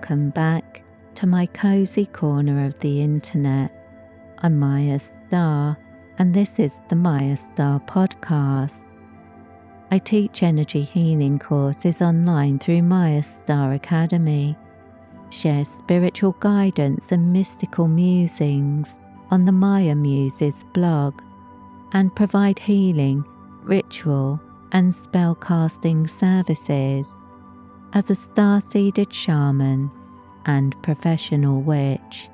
welcome back to my cozy corner of the internet. I'm Mayastar, and this is the Mayastar Podcast. I teach energy healing courses online through Mayastar Academy, share spiritual guidance and mystical musings on the Maya Muses blog, and provide healing, ritual, and spellcasting services. As a star-seeded shaman and professional witch,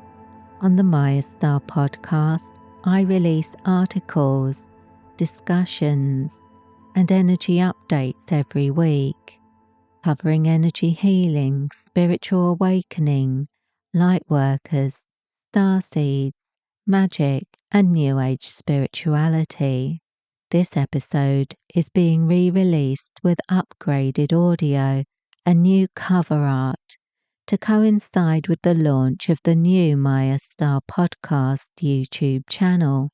on the Mayastar Podcast, I release articles, discussions, and energy updates every week, covering energy healing, spiritual awakening, lightworkers, starseeds, magic, and New Age spirituality. This episode is being re-released with upgraded audio and new cover art to coincide with the launch of the new Mayastar Podcast YouTube channel.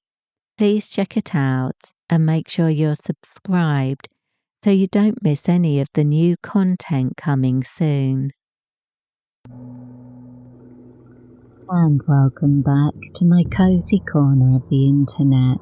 Please check it out and make sure you're subscribed so you don't miss any of the new content coming soon. And welcome back to my cozy corner of the internet.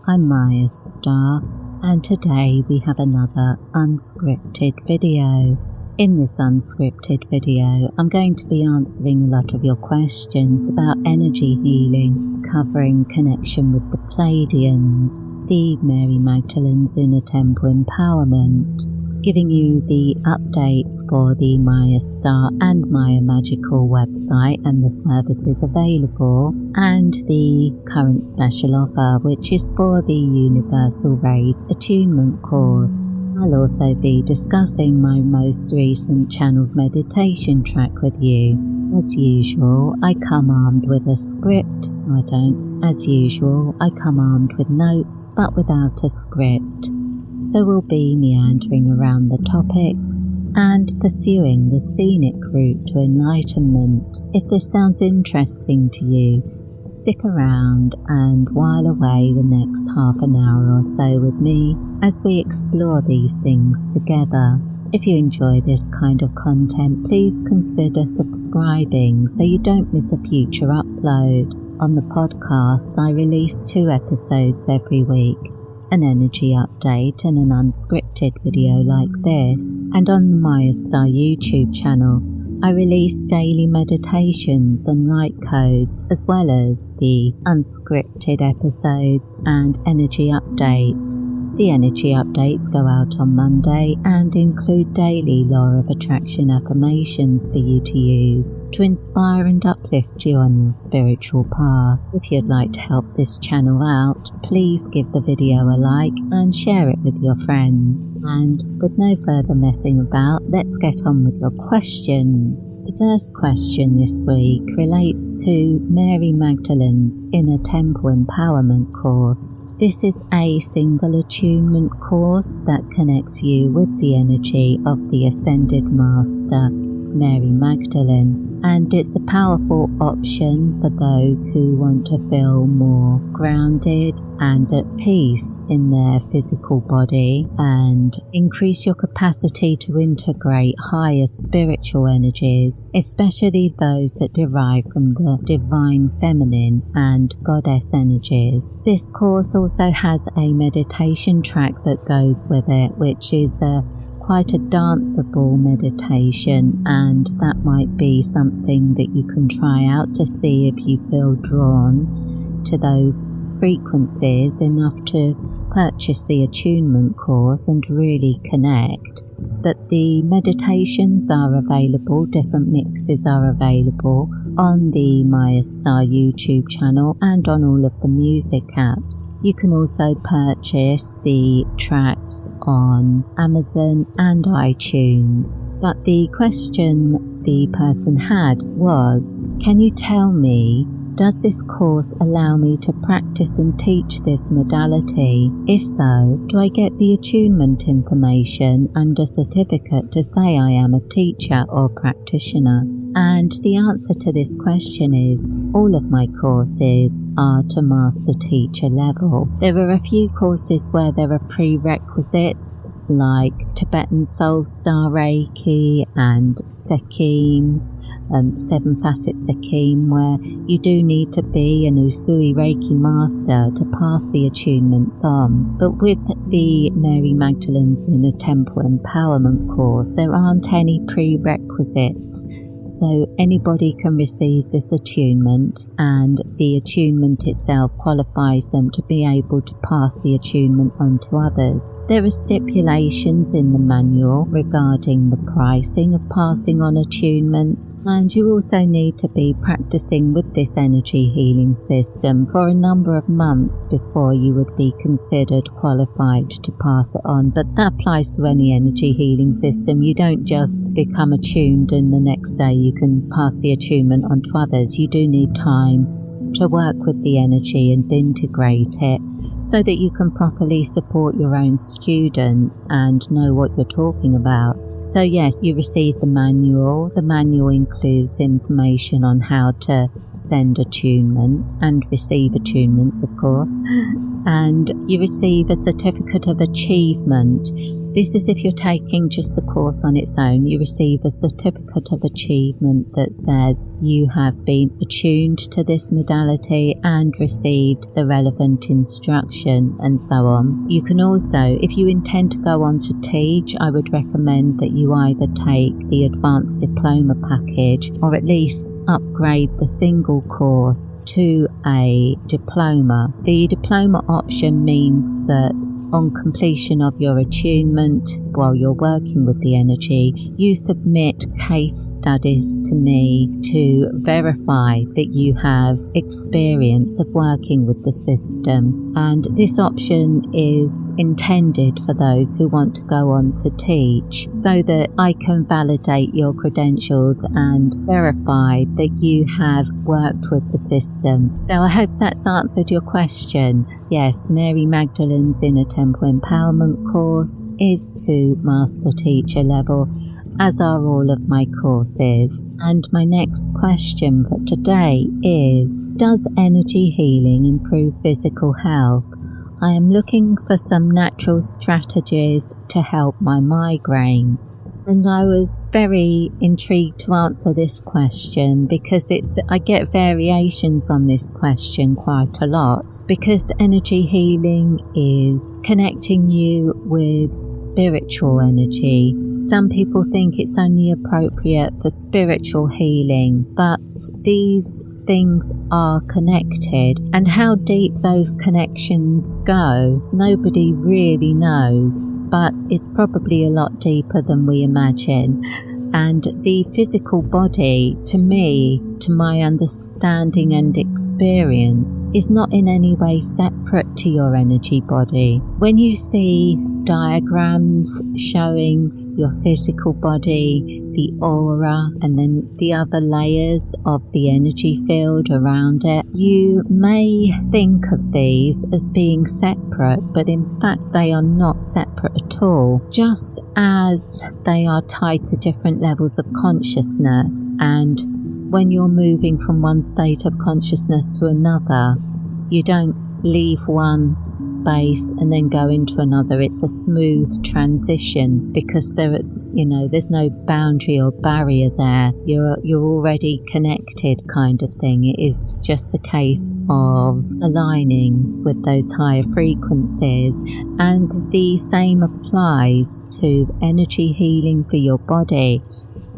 I'm Mayastar, and today we have another unscripted video. In this unscripted video, I'm going to be answering a lot of your questions about energy healing, covering connection with the Pleiadians, the Mary Magdalene's Inner Temple Empowerment, giving you the updates for the Mayastar and Maya Magical website and the services available, and the current special offer, which is for the Universal Rays Attunement course. I'll also be discussing my most recent channeled meditation track with you. As usual, I come armed with a script. As usual, I come armed with notes, but without a script. So we'll be meandering around the topics and pursuing the scenic route to enlightenment. If this sounds interesting to you, stick around and while away the next half an hour or so with me as we explore these things together. If you enjoy this kind of content, please consider subscribing so you don't miss a future upload. On the podcast, I release 2 episodes every week, an energy update and an unscripted video like this. And on the Mayastar YouTube channel, I release daily meditations and light codes, as well as the unscripted episodes and energy updates. The energy updates go out on Monday and include daily law of attraction affirmations for you to use to inspire and uplift you on your spiritual path. If you'd like to help this channel out, please give the video a like and share it with your friends. And with no further messing about, let's get on with your questions. The first question this week relates to Mary Magdalene's Inner Temple Empowerment course. This is a single attunement course that connects you with the energy of the Ascended Master, Mary Magdalene, and it's a powerful option for those who want to feel more grounded and at peace in their physical body and increase your capacity to integrate higher spiritual energies, especially those that derive from the divine feminine and goddess energies. This course also has a meditation track that goes with it, which is quite a danceable meditation, and that might be something that you can try out to see if you feel drawn to those frequencies enough to purchase the attunement course and really connect. But the meditations are available, different mixes are available on the Mayastar YouTube channel and on all of the music apps. You can also purchase the tracks on Amazon and iTunes. But the question the person had was, can you tell me, does this course allow me to practice and teach this modality? If so, do I get the attunement information and a certificate to say I am a teacher or practitioner? And the answer to this question is, all of my courses are to master teacher level. There are a few courses where there are prerequisites like Tibetan Soul Star Reiki and Sekkim, 7 facets of Keen, where you do need to be an Usui Reiki master to pass the attunements on. But with the Mary Magdalene's Inner Temple Empowerment course, there aren't any prerequisites. So anybody can receive this attunement, and the attunement itself qualifies them to be able to pass the attunement on to others. There are stipulations in the manual regarding the pricing of passing on attunements, and you also need to be practicing with this energy healing system for a number of months before you would be considered qualified to pass it on. But that applies to any energy healing system. You don't just become attuned and the next day you can pass the attunement on to others. You do need time to work with the energy and integrate it so that you can properly support your own students and know what you're talking about. So yes, you receive the manual. The manual includes information on how to send attunements and receive attunements, of course. And you receive a certificate of achievement. This is if you're taking just the course on its own. You receive a certificate of achievement that says you have been attuned to this modality and received the relevant instruction and so on. You can also, if you intend to go on to teach, I would recommend that you either take the advanced diploma package or at least upgrade the single course to a diploma. The diploma option means that on completion of your attunement, while you're working with the energy, you submit case studies to me to verify that you have experience of working with the system. And this option is intended for those who want to go on to teach, so that I can validate your credentials and verify that you have worked with the system. So I hope that's answered your question. Yes, Mary Magdalene's Inner Temple Empowerment course is to Master Teacher level, as are all of my courses. And my next question for today is, does energy healing improve physical health? I am looking for some natural strategies to help my migraines. And I was very intrigued to answer this question because I get variations on this question quite a lot, because energy healing is connecting you with spiritual energy. Some people think it's only appropriate for spiritual healing, but these things are connected, and how deep those connections go, nobody really knows, but it's probably a lot deeper than we imagine. And the physical body, to me, to my understanding and experience, is not in any way separate to your energy body. When you see diagrams showing your physical body, the aura, and then the other layers of the energy field around it, you may think of these as being separate, but in fact they are not separate at all. Just as they are tied to different levels of consciousness, and when you're moving from one state of consciousness to another, you don't leave one space and then go into another. It's a smooth transition because there's no boundary or barrier there. You're already connected, kind of thing. It is just a case of aligning with those higher frequencies. And the same applies to energy healing for your body.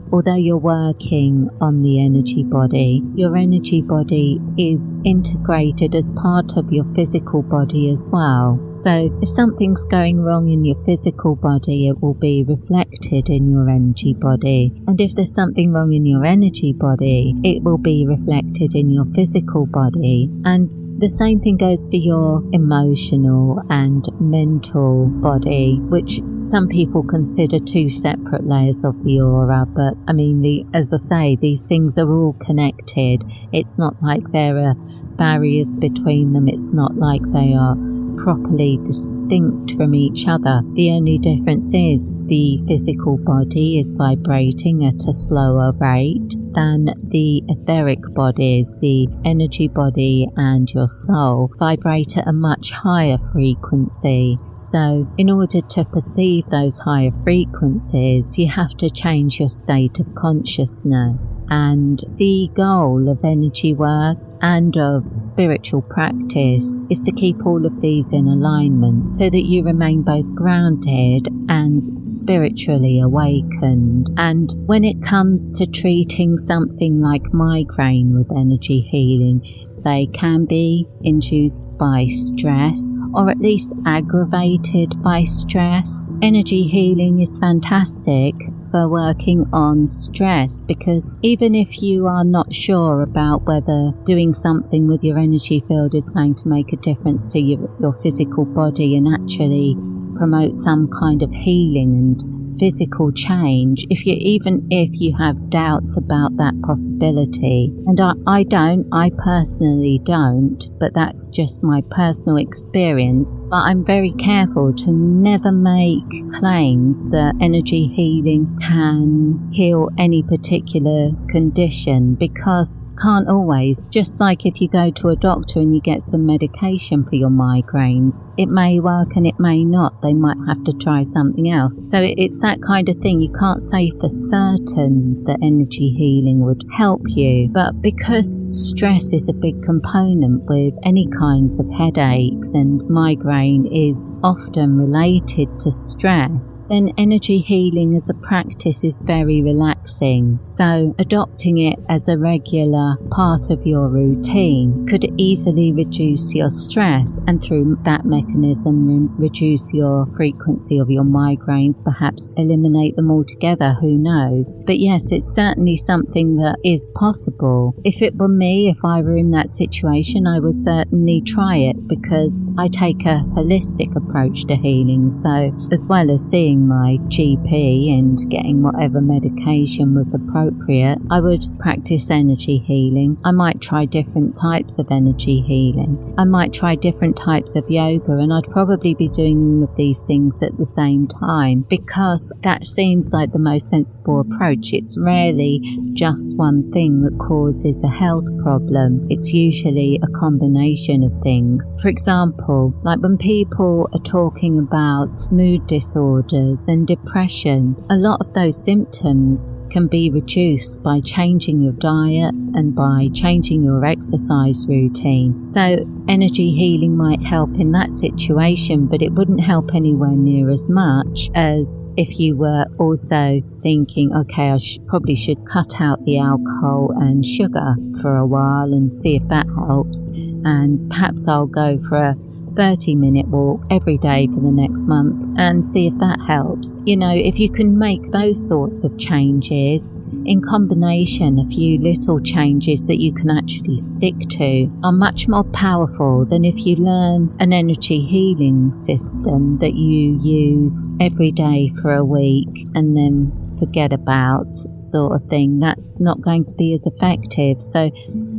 Although you're working on the energy body, your energy body is integrated as part of your physical body as well. So if something's going wrong in your physical body, it will be reflected in your energy body. And if there's something wrong in your energy body, it will be reflected in your physical body. And the same thing goes for your emotional and mental body, which some people consider two separate layers of the aura. But I mean, as I say, these things are all connected. It's not like there are barriers between them. It's not like they are properly distinct from each other. The only difference is the physical body is vibrating at a slower rate than the etheric bodies. The energy body and your soul vibrate at a much higher frequency. So in order to perceive those higher frequencies, you have to change your state of consciousness. And the goal of energy work and of spiritual practice is to keep all of these in alignment so that you remain both grounded and spiritually awakened. And when it comes to treating something like migraine with energy healing, they can be induced by stress, or at least aggravated by stress. Energy healing is fantastic for working on stress, because even if you are not sure about whether doing something with your energy field is going to make a difference to your physical body and actually promote some kind of healing and physical change, even if you have doubts about that possibility, and I personally don't, but that's just my personal experience, but I'm very careful to never make claims that energy healing can heal any particular condition, because can't always. Just like if you go to a doctor and you get some medication for your migraines, it may work and it may not. They might have to try something else. So it's that kind of thing. You can't say for certain that energy healing would help you, but because stress is a big component with any kinds of headaches, and migraine is often related to stress, then energy healing as a practice is very relaxing. So adopting it as a regular part of your routine could easily reduce your stress, and through that mechanism reduce your frequency of your migraines, perhaps eliminate them altogether, who knows. But yes, it's certainly something that is possible. If it were me, if I were in that situation, I would certainly try it, because I take a holistic approach to healing. So as well as seeing my GP and getting whatever medication was appropriate, I would practice energy healing. I might try different types of energy healing. I might try different types of yoga, and I'd probably be doing all of these things at the same time, because that seems like the most sensible approach. It's rarely just one thing that causes a health problem. It's usually a combination of things. For example, like when people are talking about mood disorders and depression, a lot of those symptoms can be reduced by changing your diet and by changing your exercise routine. So energy healing might help in that situation, but it wouldn't help anywhere near as much as if you were also thinking, okay, I probably should cut out the alcohol and sugar for a while and see if that helps, and perhaps I'll go for a 30-minute walk every day for the next month and see if that helps. You know, if you can make those sorts of changes in combination, a few little changes that you can actually stick to are much more powerful than if you learn an energy healing system that you use every day for a week and then forget about, sort of thing. That's not going to be as effective. So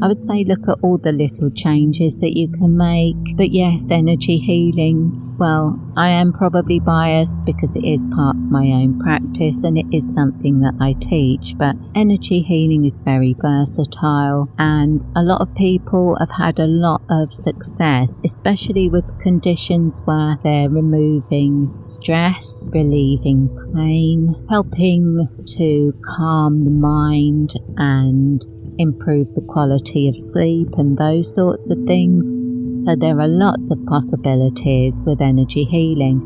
I would say look at all the little changes that you can make. But yes, energy healing, well, I am probably biased because it is part of my own practice and it is something that I teach, but energy healing is very versatile, and a lot of people have had a lot of success, especially with conditions where they're removing stress, relieving pain, helping to calm the mind and improve the quality of sleep and those sorts of things. So there are lots of possibilities with energy healing.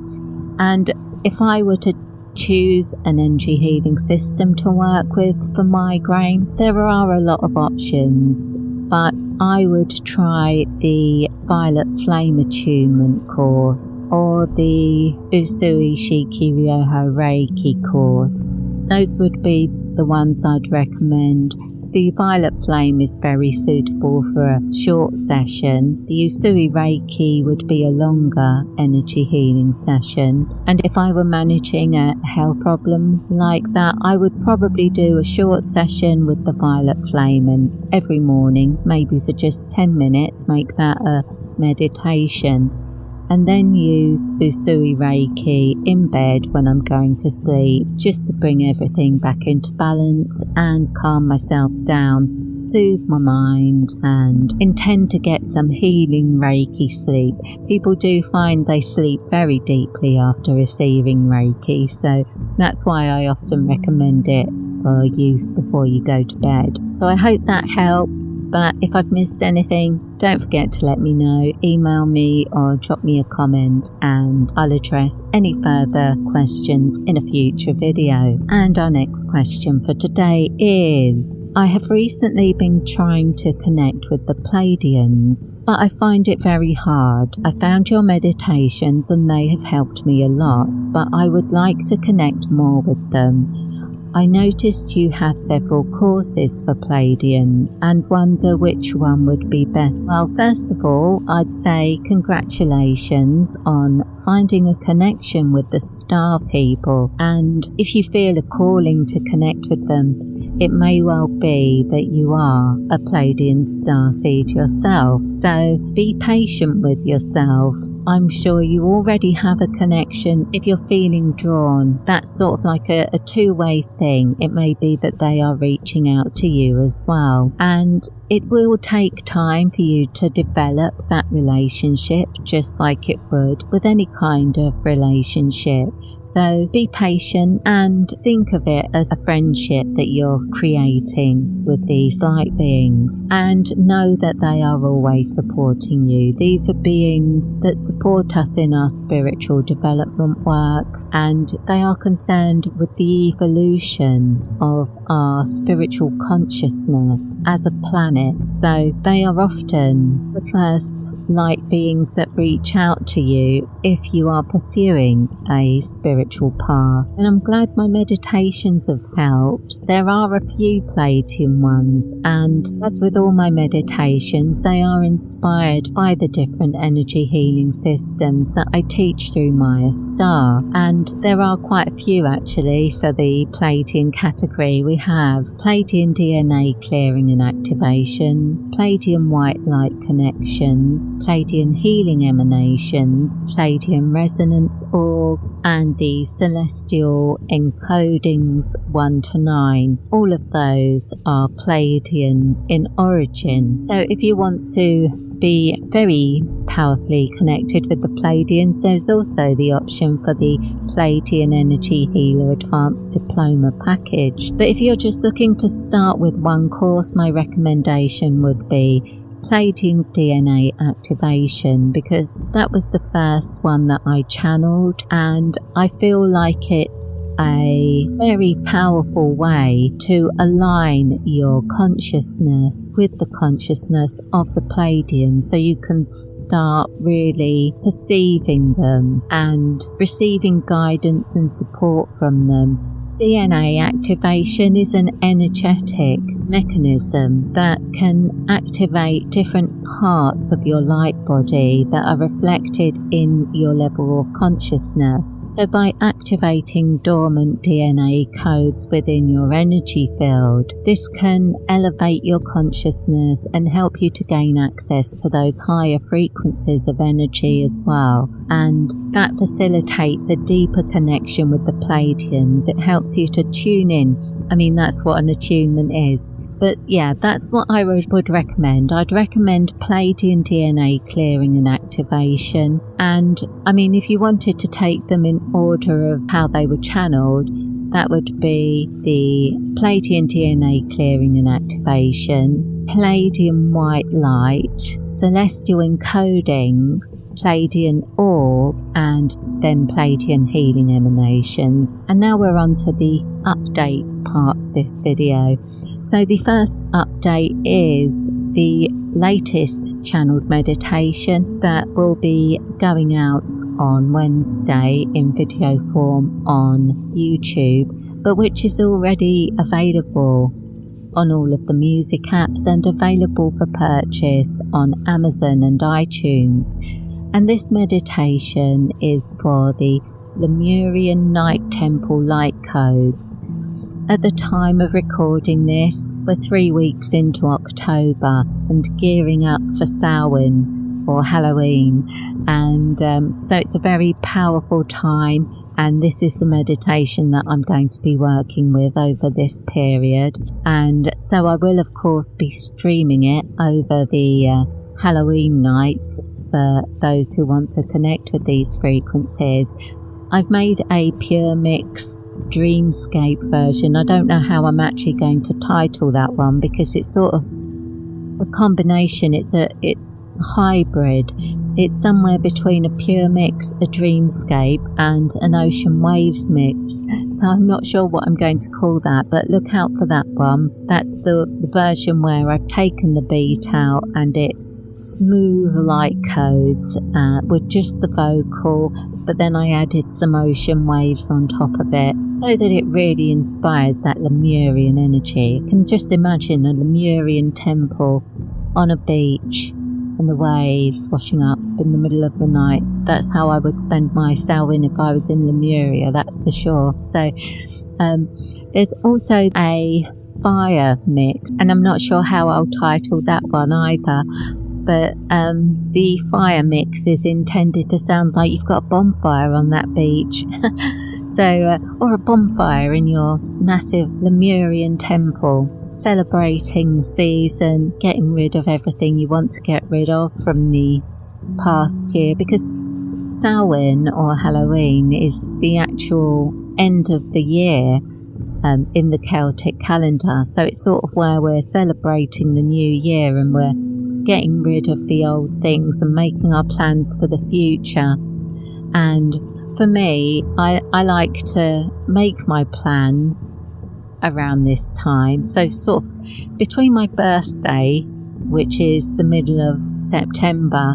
And if I were to choose an energy healing system to work with for migraine, there are a lot of options, but I would try the Violet Flame Attunement course or the Usui Shiki Ryoho Reiki course. Those would be the ones I'd recommend. The Violet Flame is very suitable for a short session. The Usui Reiki would be a longer energy healing session. And if I were managing a health problem like that, I would probably do a short session with the Violet Flame, and every morning, maybe for just 10 minutes, make that a meditation. and then use Usui Reiki in bed when I'm going to sleep, just to bring everything back into balance and calm myself down, soothe my mind, and intend to get some healing Reiki sleep. People do find they sleep very deeply after receiving Reiki, so that's why I often recommend it for use before you go to bed. So I hope that helps, but if I've missed anything, don't forget to let me know. Email me or drop me a comment and I'll address any further questions in a future video. And our next question for today is, I have recently been trying to connect with the Pleiadians, but I find it very hard. I found your meditations and they have helped me a lot, but I would like to connect more with them. I noticed you have several courses for Pleiadians and wonder which one would be best. Well, first of all, I'd say congratulations on finding a connection with the star people, and if you feel a calling to connect with them, it may well be that you are a Pleiadian starseed yourself, so be patient with yourself. I'm sure you already have a connection. If you're feeling drawn, that's sort of like a two-way thing. It may be that they are reaching out to you as well. And it will take time for you to develop that relationship, just like it would with any kind of relationship. So be patient and think of it as a friendship that you're creating with these light beings, and know that they are always supporting you. These are beings that support us in our spiritual development work, and they are concerned with the evolution of our spiritual consciousness as a planet. So they are often the first light beings that reach out to you if you are pursuing a spiritual path. And I'm glad my meditations have helped. There are a few Pleiadian ones, and as with all my meditations, they are inspired by the different energy healing systems that I teach through Mayastar. And there are quite a few actually for the Pleiadian category. We have Pleiadian DNA clearing and activation, Pleiadian white light connections, Pleiadian healing emanations, Pleiadian resonance org, and the celestial encodings 1 to 9. All of those are Pleiadian in origin. So if you want to be very powerfully connected with the Pleiadians, there's also the option for the Pleiadian Energy Healer Advanced Diploma Package. But if you're just looking to start with one course, my recommendation would be Pleiadian DNA activation, because that was the first one that I channeled, and I feel like it's a very powerful way to align your consciousness with the consciousness of the Pleiadians, so you can start really perceiving them and receiving guidance and support from them. DNA activation is an energetic mechanism that can activate different parts of your light body that are reflected in your level of consciousness. So by activating dormant DNA codes within your energy field, this can elevate your consciousness and help you to gain access to those higher frequencies of energy as well. And that facilitates a deeper connection with the Pleiadians. It helps you to tune in. I mean, that's what an attunement is. But yeah, that's what I would recommend. I'd recommend Pleiadian DNA clearing and activation. And I mean, if you wanted to take them in order of how they were channeled, that would be the Pleiadian DNA clearing and activation, Pleiadian white light, celestial encodings, Pleiadian orb, and then Pleiadian healing emanations. And now we're on to the updates part of this video. So the first update is the latest channeled meditation that will be going out on Wednesday in video form on YouTube, but which is already available on all of the music apps and available for purchase on Amazon and iTunes. And this meditation is for the Lemurian Night Temple light codes. At the time of recording this, we're 3 weeks into October and gearing up for Samhain or Halloween. And so it's a very powerful time, and this is the meditation that I'm going to be working with over this period. And so I will of course be streaming it over the Halloween nights for those who want to connect with these frequencies. I've made a pure mix dreamscape version. I don't know how I'm actually going to title that one, because it's sort of a combination. It's a hybrid. It's somewhere between a pure mix, a dreamscape, and an ocean waves mix. So I'm not sure what I'm going to call that, but look out for that one. That's the version where I've taken the beat out and it's smooth light codes with just the vocal, but then I added some ocean waves on top of it so that it really inspires that Lemurian energy. You can just imagine a Lemurian temple on a beach and the waves washing up in the middle of the night. That's how I would spend my Samhain if I was in Lemuria, that's for sure. So there's also a fire mix, and I'm not sure how I'll title that one either. But the fire mix is intended to sound like you've got a bonfire on that beach. So, or a bonfire in your massive Lemurian temple, celebrating the season, getting rid of everything you want to get rid of from the past year. Because Samhain or Halloween is the actual end of the year in the Celtic calendar. So it's sort of where we're celebrating the new year and we're getting rid of the old things and making our plans for the future. And for me, I like to make my plans around this time. So sort of between my birthday, which is the middle of September,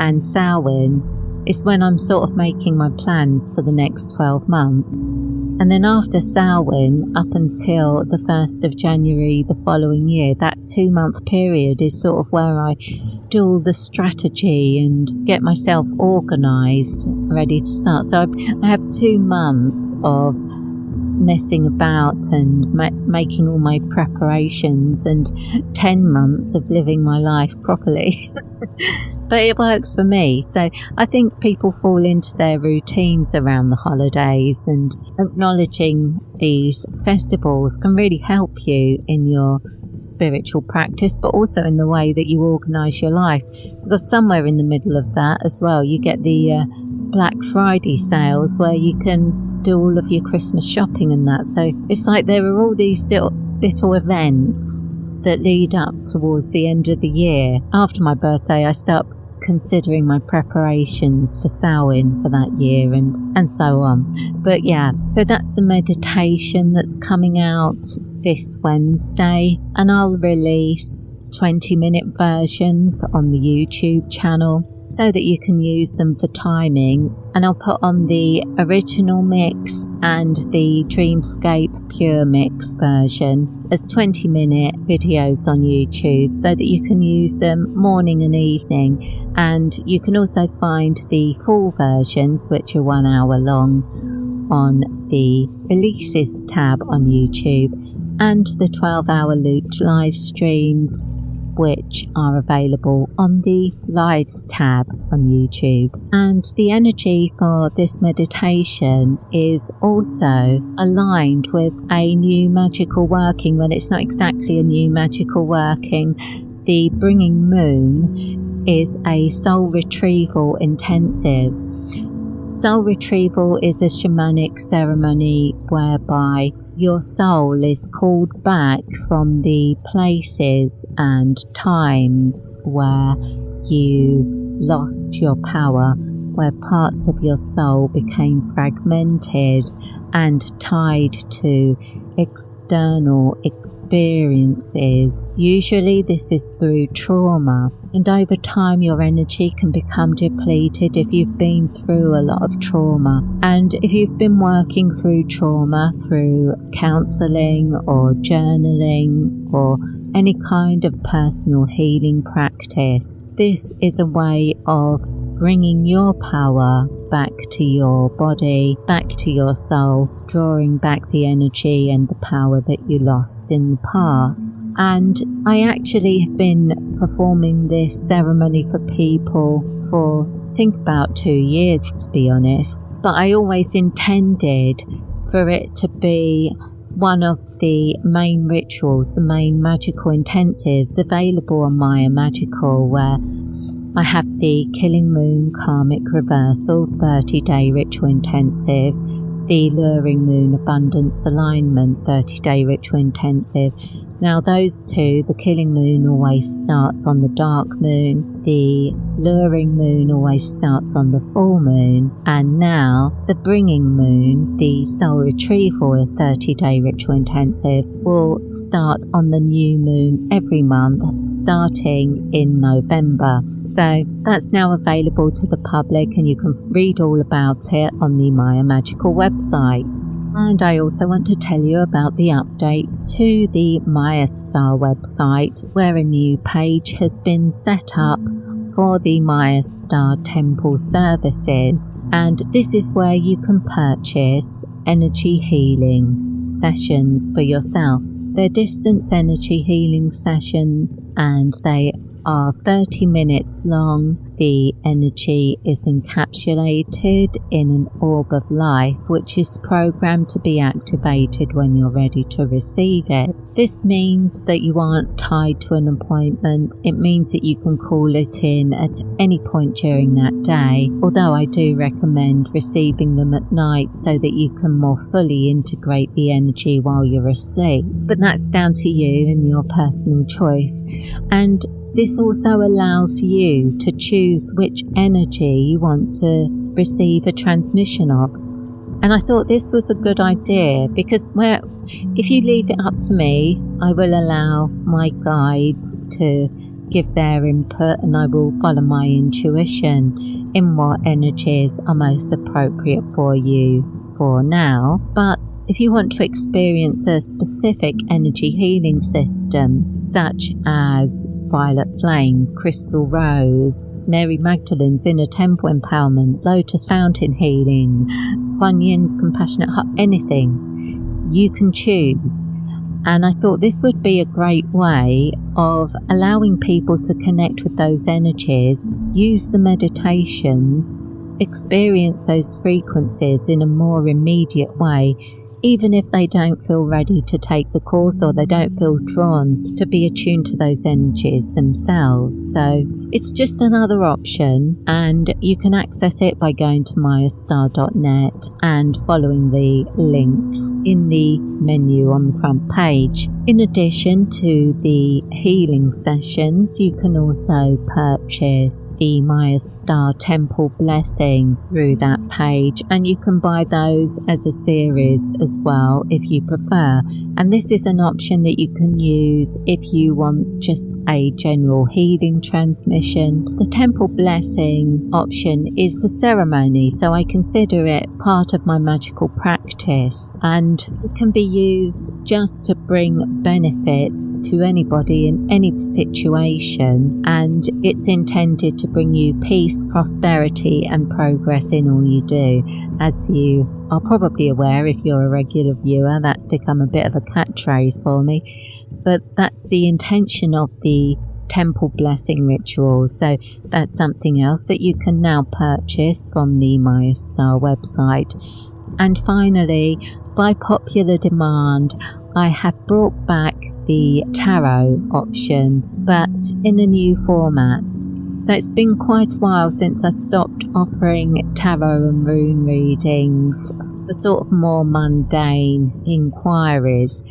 and Samhain is when I'm sort of making my plans for the next 12 months. And then after Samhain, up until the 1st of January the following year, that 2-month period is sort of where I do all the strategy and get myself organised, ready to start. So I have 2 months of messing about and making all my preparations, and 10 months of living my life properly. But it works for me. So I think people fall into their routines around the holidays, and acknowledging these festivals can really help you in your spiritual practice, but also in the way that you organise your life. Because somewhere in the middle of that as well, you get the Black Friday sales where you can do all of your Christmas shopping and that. So it's like there are all these little events that lead up towards the end of the year. After my birthday, I start considering my preparations for Samhain for that year and so on. But yeah, so that's the meditation that's coming out this Wednesday, and I'll release 20-minute versions on the YouTube channel so that you can use them for timing. And I'll put on the original mix and the Dreamscape Pure Mix version as 20-minute videos on YouTube so that you can use them morning and evening. And you can also find the full versions, which are 1 hour long, on the Releases tab on YouTube, and the 12-hour looped live streams, which are available on the Lives tab on YouTube. And the energy for this meditation is also aligned with a new magical working. Well, it's not exactly a new magical working. The Bringing Moon is a soul retrieval intensive. Soul retrieval is a shamanic ceremony whereby your soul is called back from the places and times where you lost your power, where parts of your soul became fragmented and tied to external experiences. Usually this is through trauma, and over time your energy can become depleted if you've been through a lot of trauma. And if you've been working through trauma through counselling or journaling or any kind of personal healing practice, this is a way of bringing your power back to your body, back to your soul, drawing back the energy and the power that you lost in the past. And I actually have been performing this ceremony for people for think about 2 years, to be honest. But I always intended for it to be one of the main rituals, the main magical intensives available on Maya Magical, where I have the Killing Moon Karmic Reversal 30-day ritual intensive, the Luring Moon Abundance Alignment 30-day ritual intensive. Now those two, the Killing Moon always starts on the dark moon, the Luring Moon always starts on the full moon, and now the Bringing Moon, the Soul Retrieval 30-day ritual intensive, will start on the new moon every month starting in November. So that's now available to the public, and you can read all about it on the Maya Magical website. And I also want to tell you about the updates to the Mayastar website, where a new page has been set up for the Mayastar Temple services. And this is where you can purchase energy healing sessions for yourself. They're distance energy healing sessions, and they are 30 minutes long. The energy is encapsulated in an orb of life, which is programmed to be activated when you're ready to receive it. This means that you aren't tied to an appointment. It means that you can call it in at any point during that day, although I do recommend receiving them at night so that you can more fully integrate the energy while you're asleep. But that's down to you and your personal choice. And this also allows you to choose which energy you want to receive a transmission of. And I thought this was a good idea because if you leave it up to me, I will allow my guides to give their input, and I will follow my intuition in what energies are most appropriate for you for now. But if you want to experience a specific energy healing system, such as Violet Flame, Crystal Rose, Mary Magdalene's Inner Temple Empowerment, Lotus Fountain Healing, Kuan Yin's Compassionate Heart, anything, you can choose. And I thought this would be a great way of allowing people to connect with those energies, use the meditations, experience those frequencies in a more immediate way, even if they don't feel ready to take the course or they don't feel drawn to be attuned to those energies themselves. So it's just another option, and you can access it by going to mayastar.net and following the links in the menu on the front page. In addition to the healing sessions, you can also purchase the Mayastar Temple Blessing through that page, and you can buy those as a series as well if you prefer. And this is an option that you can use if you want just a general healing transmission. The Temple Blessing option is a ceremony, so I consider it part of my magical practice, and it can be used just to bring benefits to anybody in any situation, and it's intended to bring you peace, prosperity and progress in all you do. As you are probably aware, if you're a regular viewer, that's become a bit of a catchphrase for me, but that's the intention of the Temple Blessing ritual. So that's something else that you can now purchase from the Mayastar website. And finally, by popular demand, I have brought back the tarot option, but in a new format. So it's been quite a while since I stopped offering tarot and rune readings for sort of more mundane inquiries.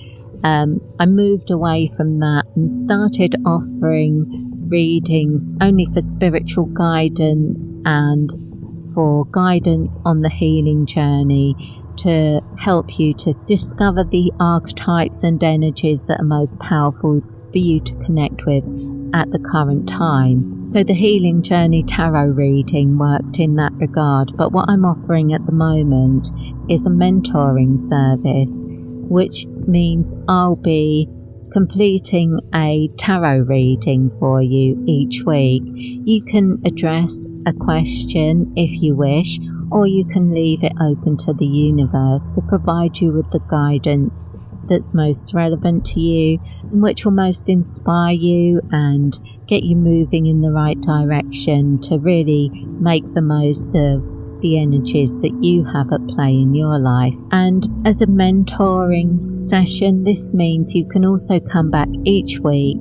I moved away from that and started offering readings only for spiritual guidance and for guidance on the healing journey, to help you to discover the archetypes and energies that are most powerful for you to connect with at the current time. So the Healing Journey Tarot reading worked in that regard, but what I'm offering at the moment is a mentoring service, which means I'll be completing a tarot reading for you each week. You can address a question if you wish, or you can leave it open to the universe to provide you with the guidance that's most relevant to you and which will most inspire you and get you moving in the right direction to really make the most of the energies that you have at play in your life. And as a mentoring session, this means you can also come back each week,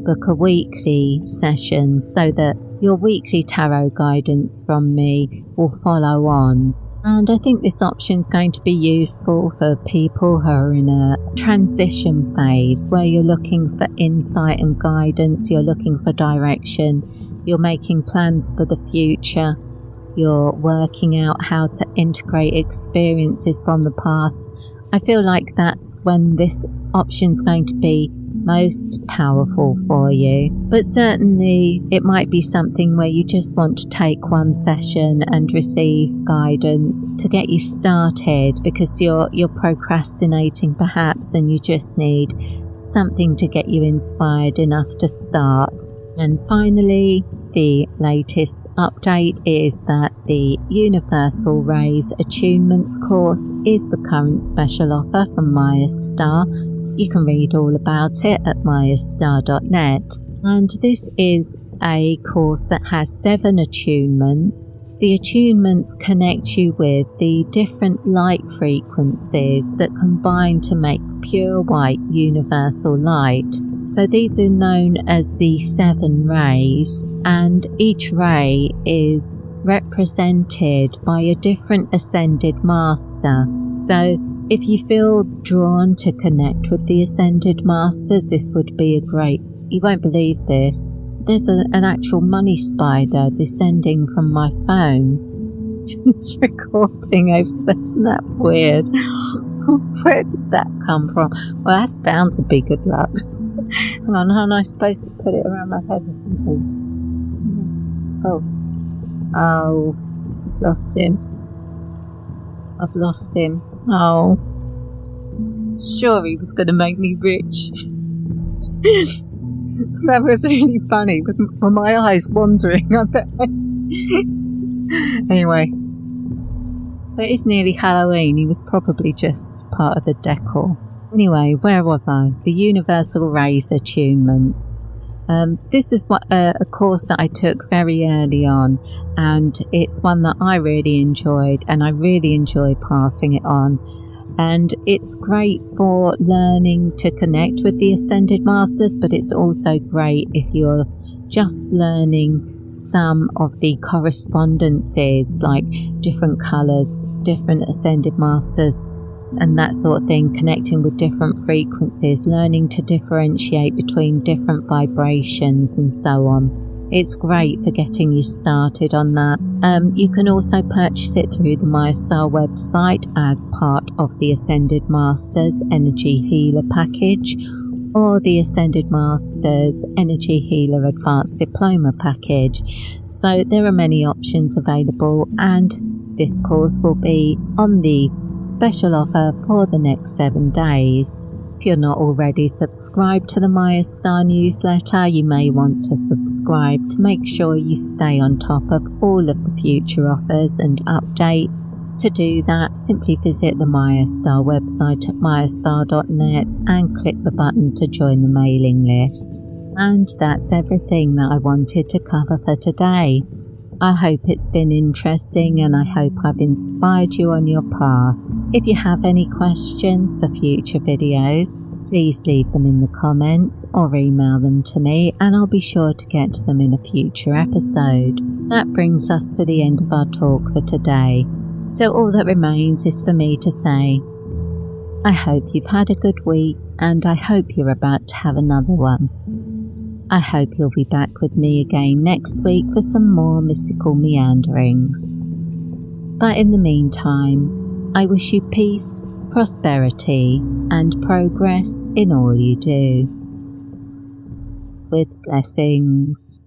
book a weekly session so that your weekly tarot guidance from me will follow on. And I think this option is going to be useful for people who are in a transition phase where you're looking for insight and guidance, you're looking for direction, you're making plans for the future, you're working out how to integrate experiences from the past. I feel like that's when this option's going to be most powerful for you. But certainly it might be something where you just want to take one session and receive guidance to get you started because you're procrastinating perhaps, and you just need something to get you inspired enough to start. And finally, the latest update is that the Universal Rays Attunements course is the current special offer from Mayastar. You can read all about it at mayastar.net. And this is a course that has 7 attunements. The attunements connect you with the different light frequencies that combine to make pure white universal light. So these are known as the 7 rays, and each ray is represented by a different ascended master. So if you feel drawn to connect with the ascended masters, this would be a great... You won't believe this. There's an actual money spider descending from my phone. It's recording over this. Isn't that weird? Where did that come from? Well, that's bound to be good luck. Hang on, how am I supposed to put it around my head or something? Oh, lost him. I've lost him. Oh, sure, he was going to make me rich. That was really funny. Were my eyes wandering? I bet. Anyway, it is nearly Halloween. He was probably just part of the decor. Anyway, where was I? The Universal Rays Attunements. This is a course that I took very early on, and it's one that I really enjoyed, and I really enjoy passing it on. And it's great for learning to connect with the Ascended Masters, but it's also great if you're just learning some of the correspondences, like different colours, different Ascended Masters, and that sort of thing, connecting with different frequencies, learning to differentiate between different vibrations and so on. It's great for getting you started on that. You can also purchase it through the Mayastar website as part of the Ascended Masters Energy Healer package or the Ascended Masters Energy Healer Advanced Diploma package. So there are many options available, and this course will be on the special offer for the next 7 days. If you're not already subscribed to the Mayastar newsletter, you may want to subscribe to make sure you stay on top of all of the future offers and updates. To do that, simply visit the Mayastar website at mayastar.net and click the button to join the mailing list. And that's everything that I wanted to cover for today. I hope it's been interesting, and I hope I've inspired you on your path. If you have any questions for future videos, please leave them in the comments or email them to me, and I'll be sure to get to them in a future episode. That brings us to the end of our talk for today. So all that remains is for me to say, I hope you've had a good week, and I hope you're about to have another one. I hope you'll be back with me again next week for some more mystical meanderings. But in the meantime, I wish you peace, prosperity, and progress in all you do. With blessings.